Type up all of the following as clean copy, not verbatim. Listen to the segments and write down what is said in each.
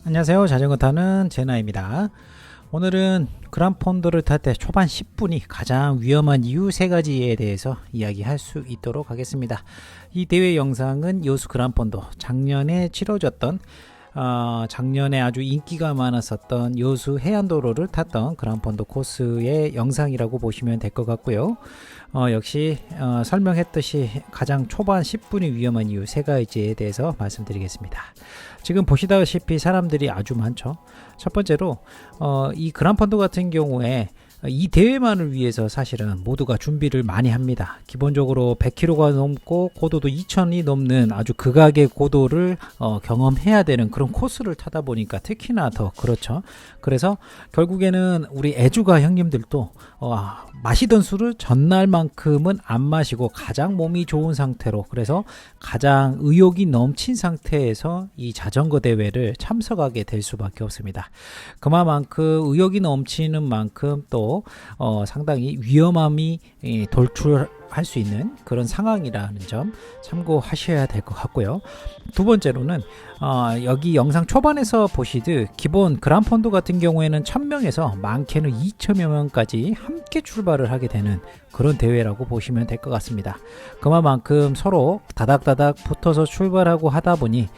안녕하세요. 자전거 타는 제나입니다. 오늘은 그란폰도를 탈 때 초반 10분이 가장 위험한 이유 3가지에 대해서 이야기할 수 있도록 하겠습니다. 이 대회 영상은 요수 그란폰도 작년에 치러졌던 작년에 아주 인기가 많았었던 요수 해안도로를 탔던 그란폰도 코스의 영상이라고 보시면 될 것 같고요. 역시 설명했듯이 가장 초반 10분이 위험한 이유 3가지에 대해서 말씀드리겠습니다. 지금 보시다시피 사람들이 아주 많죠. 첫 번째로 이 그란폰도 같은 경우에 이 대회만을 위해서 사실은 모두가 준비를 많이 합니다. 기본적으로 100km가 넘고 고도도 2000이 넘는 아주 극악의 고도를 경험해야 되는 그런 코스를 타다 보니까 특히나 더 그렇죠. 그래서 결국에는 우리 애주가 형님들도 마시던 술을 전날만큼은 안 마시고 가장 몸이 좋은 상태로, 그래서 가장 의욕이 넘친 상태에서 이 자전거 대회를 참석하게 될 수밖에 없습니다. 그만큼 의욕이 넘치는 만큼 또 상당히 위험함이 돌출할 수 있는 그런 상황이라는 점 참고하셔야 될 것 같고요. 두 번째로는 여기 영상 초반에서 보시듯 기본 그란폰도 같은 경우에는 1000명에서 많게는 2000여 명까지 함께 출발을 하게 되는 그런 대회라고 보시면 될 것 같습니다. 그만큼 서로 다닥다닥 붙어서 출발하고 하다 보니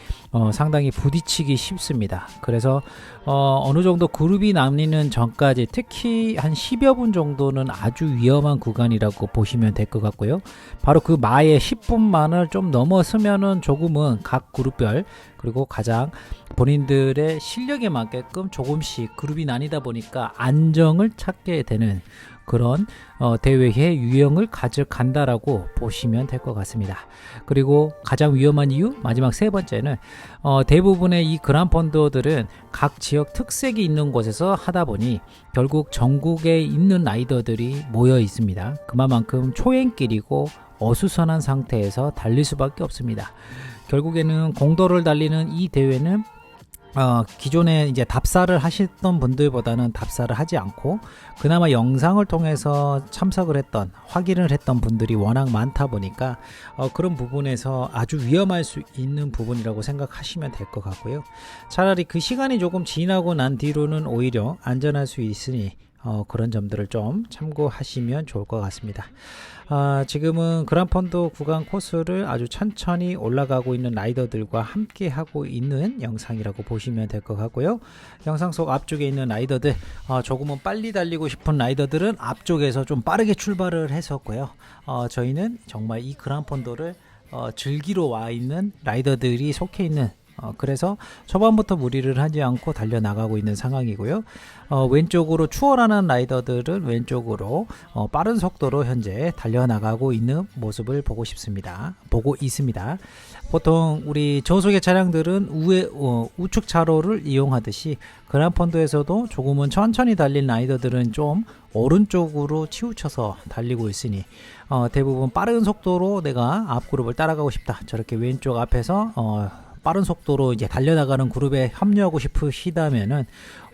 상당히 부딪히기 쉽습니다. 그래서 어느 정도 그룹이 나뉘는 전까지 특히 한 10여 분 정도는 아주 위험한 구간이라고 보시면 될 것 같고요. 바로 그 마의 10분만을 좀 넘어서면은 조금은 각 그룹별, 그리고 가장 본인들의 실력에 맞게끔 조금씩 그룹이 나뉘다 보니까 안정을 찾게 되는 그런 대회의 유형을 가져간다라고 보시면 될 것 같습니다. 그리고 가장 위험한 이유 마지막 3번째는 대부분의 이 그란폰도들은 각 지역 특색이 있는 곳에서 하다 보니 결국 전국에 있는 라이더들이 모여 있습니다. 그만큼 초행길이고 어수선한 상태에서 달릴 수밖에 없습니다. 결국에는 공도를 달리는 이 대회는 기존에 이제 답사를 하셨던 분들보다는 답사를 하지 않고 그나마 영상을 통해서 참석을 했던, 확인을 했던 분들이 워낙 많다 보니까 그런 부분에서 아주 위험할 수 있는 부분이라고 생각하시면 될 것 같고요. 차라리 그 시간이 조금 지나고 난 뒤로는 오히려 안전할 수 있으니 그런 점들을 좀 참고하시면 좋을 것 같습니다. 지금은 그란폰도 구간 코스를 아주 천천히 올라가고 있는 라이더들과 함께 하고 있는 영상이라고 보시면 될 것 같고요. 영상 속 앞쪽에 있는 라이더들, 조금은 빨리 달리고 싶은 라이더들은 앞쪽에서 좀 빠르게 출발을 했었고요. 저희는 정말 이 그란폰도를 즐기러 와 있는 라이더들이 속해 있는, 그래서 초반부터 무리를 하지 않고 달려나가고 있는 상황이고요. 왼쪽으로 추월하는 라이더들은 왼쪽으로 빠른 속도로 현재 달려나가고 있는 모습을 보고 있습니다. 보통 우리 저속의 차량들은 우측 차로를 이용하듯이 그란폰도에서도 조금은 천천히 달린 라이더들은 좀 오른쪽으로 치우쳐서 달리고 있으니 대부분 빠른 속도로 내가 앞 그룹을 따라가고 싶다, 저렇게 왼쪽 앞에서 빠른 속도로 이제 달려나가는 그룹에 합류하고 싶으시다면은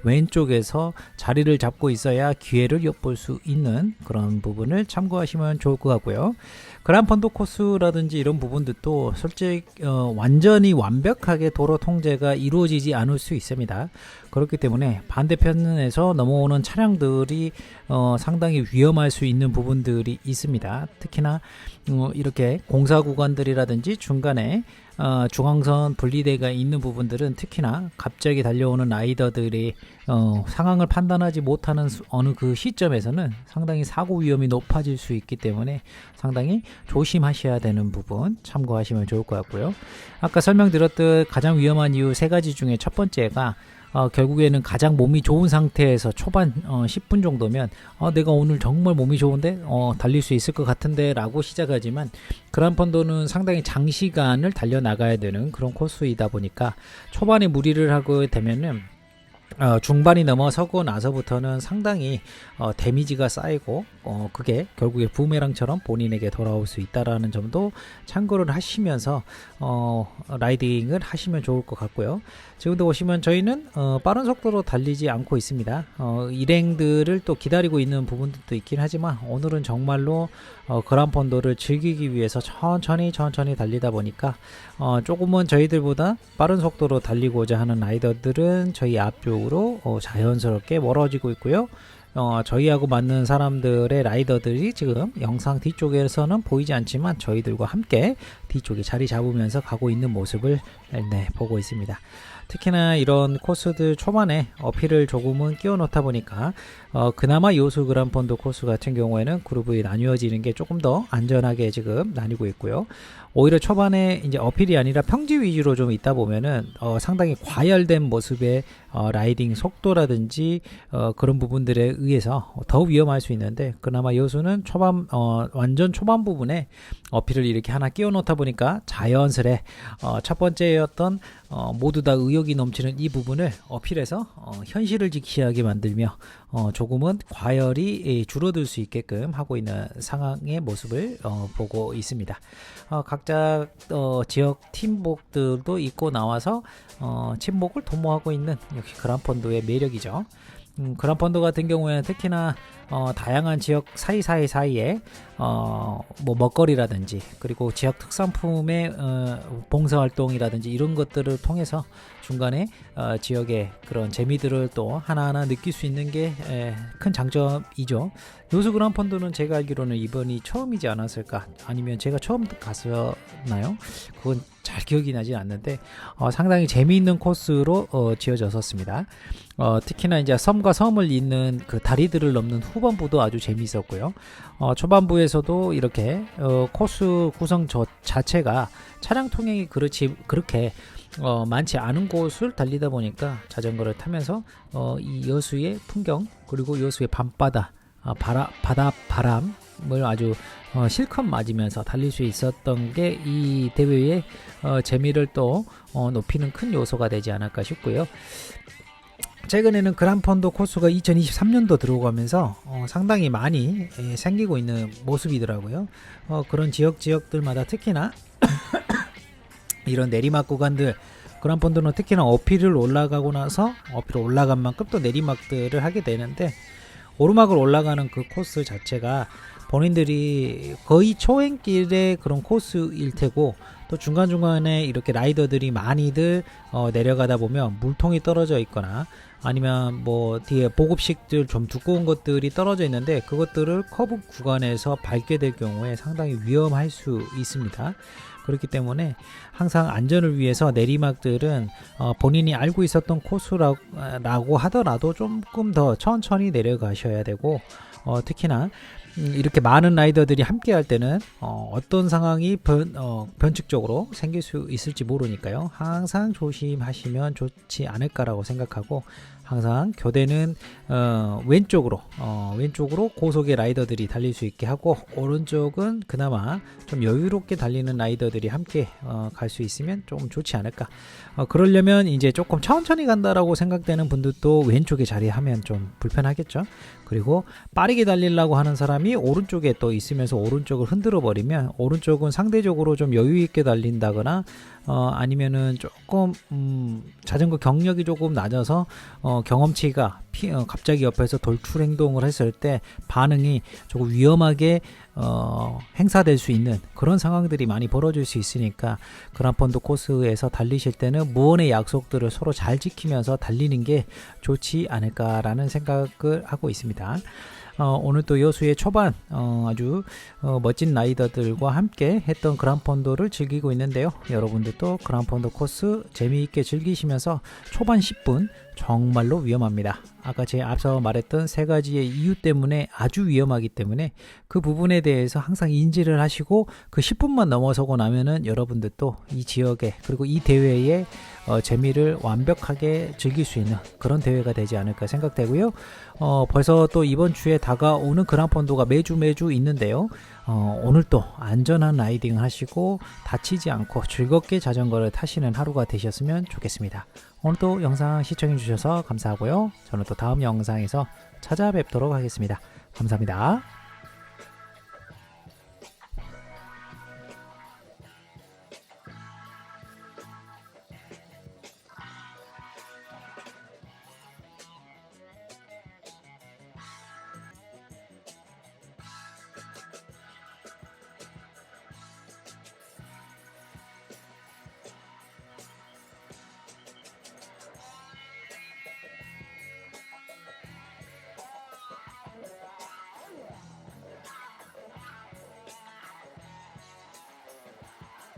왼쪽에서 자리를 잡고 있어야 기회를 엿볼 수 있는 그런 부분을 참고하시면 좋을 것 같고요. 그란폰도 코스라든지 이런 부분들도 솔직히 완전히 완벽하게 도로 통제가 이루어지지 않을 수 있습니다. 그렇기 때문에 반대편에서 넘어오는 차량들이 상당히 위험할 수 있는 부분들이 있습니다. 특히나 이렇게 공사 구간들이라든지 중간에 중앙선 분리대가 있는 부분들은 특히나 갑자기 달려오는 라이더들이 상황을 판단하지 못하는 어느 그 시점에서는 상당히 사고 위험이 높아질 수 있기 때문에 상당히 조심하셔야 되는 부분 참고하시면 좋을 것 같고요. 아까 설명드렸듯 가장 위험한 이유 3가지 중에 첫 번째가 결국에는 가장 몸이 좋은 상태에서 초반 10분 정도면 내가 오늘 정말 몸이 좋은데 달릴 수 있을 것 같은데 라고 시작하지만 그란폰도는 상당히 장시간을 달려나가야 되는 그런 코스이다 보니까 초반에 무리를 하게 되면은 중반이 넘어서고 나서부터는 상당히 데미지가 쌓이고 그게 결국에 부메랑처럼 본인에게 돌아올 수 있다라는 점도 참고를 하시면서 라이딩을 하시면 좋을 것 같고요. 지금도 보시면 저희는 빠른 속도로 달리지 않고 있습니다. 일행들을 또 기다리고 있는 부분들도 있긴 하지만 오늘은 정말로 그란폰도를 즐기기 위해서 천천히 달리다 보니까 조금은 저희들보다 빠른 속도로 달리고자 하는 라이더들은 저희 앞쪽으로 자연스럽게 멀어지고 있고요. 저희하고 맞는 사람들의 라이더들이 지금 영상 뒤쪽에서는 보이지 않지만 저희들과 함께 뒤쪽에 자리 잡으면서 가고 있는 모습을 보고 있습니다. 특히나 이런 코스들 초반에 어필을 조금은 끼워 놓다 보니까 그나마 요수 그란폰도 코스 같은 경우에는 그룹이 나뉘어지는 게 조금 더 안전하게 지금 나뉘고 있고요. 오히려 초반에 이제 어필이 아니라 평지 위주로 좀 있다 보면은 상당히 과열된 모습의 라이딩 속도라든지 그런 부분들에 의해서 더 위험할 수 있는데, 그나마 요수는 초반 완전 초반 부분에 어필을 이렇게 하나 끼워 놓다 보니까 자연스레 첫 번째였던 모두 다 의욕이 넘치는 이 부분을 어필해서 현실을 직시하게 만들며 조금은 과열이 줄어들 수 있게끔 하고 있는 상황의 모습을 보고 있습니다. 각자 지역 팀복들도 입고 나와서 친목을 도모하고 있는 역시 그란폰도의 매력이죠. 그란폰도 같은 경우에는 특히나 다양한 지역 사이에 뭐 먹거리라든지 그리고 지역 특산품의 봉사활동이라든지 이런 것들을 통해서 중간에 지역의 그런 재미들을 또 하나하나 느낄 수 있는 게 큰 장점이죠. 요수 그란폰도는 제가 알기로는 이번이 처음이지 않았을까, 아니면 제가 처음 갔었나요? 그건 잘 기억이 나지 않는데 상당히 재미있는 코스로 지어졌었습니다. 특히나 이제 섬과 섬을 잇는 그 다리들을 넘는 후반부도 아주 재미있었고요. 초반부에서도 이렇게 코스 구성 자체가 차량 통행이 그렇게 많지 않은 곳을 달리다 보니까 자전거를 타면서 이 여수의 풍경 그리고 여수의 밤바다 바람을 아주 실컷 맞으면서 달릴 수 있었던 게 이 대회의 재미를 또 높이는 큰 요소가 되지 않을까 싶고요. 최근에는 그란폰도 코스가 2023년도 들어가면서 상당히 많이 생기고 있는 모습이더라고요. 그런 지역들마다 특히나 이런 내리막 구간들, 그란폰도는 특히나 어필을 올라가고 나서 어필 올라간 만큼 또 내리막들을 하게 되는데, 오르막을 올라가는 그 코스 자체가 본인들이 거의 초행길의 그런 코스일 테고, 또 중간중간에 이렇게 라이더들이 많이들 내려가다 보면 물통이 떨어져 있거나 아니면 뭐 뒤에 보급식들 좀 두꺼운 것들이 떨어져 있는데 그것들을 커브 구간에서 밟게 될 경우에 상당히 위험할 수 있습니다. 그렇기 때문에 항상 안전을 위해서 내리막들은 본인이 알고 있었던 코스라고 하더라도 조금 더 천천히 내려가셔야 되고, 특히나 이렇게 많은 라이더들이 함께 할 때는 어떤 상황이 변칙적으로 생길 수 있을지 모르니까요. 항상 조심하시면 좋지 않을까라고 생각하고, 항상 교대는 왼쪽으로 고속의 라이더들이 달릴 수 있게 하고, 오른쪽은 그나마 좀 여유롭게 달리는 라이더들이 함께 갈 수 있으면 좀 좋지 않을까. 그러려면 이제 조금 천천히 간다라고 생각되는 분들도 왼쪽에 자리하면 좀 불편하겠죠. 그리고 빠르게 달리려고 하는 사람이 오른쪽에 또 있으면서 오른쪽을 흔들어 버리면, 오른쪽은 상대적으로 좀 여유 있게 달린다거나 아니면은 조금 자전거 경력이 조금 낮아서 경험치가 갑자기 옆에서 돌출 행동을 했을 때 반응이 조금 위험하게 행사될 수 있는 그런 상황들이 많이 벌어질 수 있으니까, 그란폰도 코스에서 달리실 때는 무언의 약속들을 서로 잘 지키면서 달리는 게 좋지 않을까라는 생각을 하고 있습니다. 오늘 또 여수의 초반 아주 멋진 라이더들과 함께 했던 그란폰도를 즐기고 있는데요. 여러분들도 그란폰도 코스 재미있게 즐기시면서 초반 10분 정말로 위험합니다. 아까 제가 앞서 말했던 세 가지의 이유 때문에 아주 위험하기 때문에 그 부분에 대해서 항상 인지를 하시고 그 10분만 넘어서고 나면은 여러분들도 이 지역에 그리고 이 대회의 재미를 완벽하게 즐길 수 있는 그런 대회가 되지 않을까 생각되고요. 벌써 또 이번 주에 다가오는 그란폰도가 매주 있는데요. 오늘 또 안전한 라이딩 하시고 다치지 않고 즐겁게 자전거를 타시는 하루가 되셨으면 좋겠습니다. 오늘도 영상 시청해 주셔서 감사하고요. 저는 또 다음 영상에서 찾아뵙도록 하겠습니다. 감사합니다.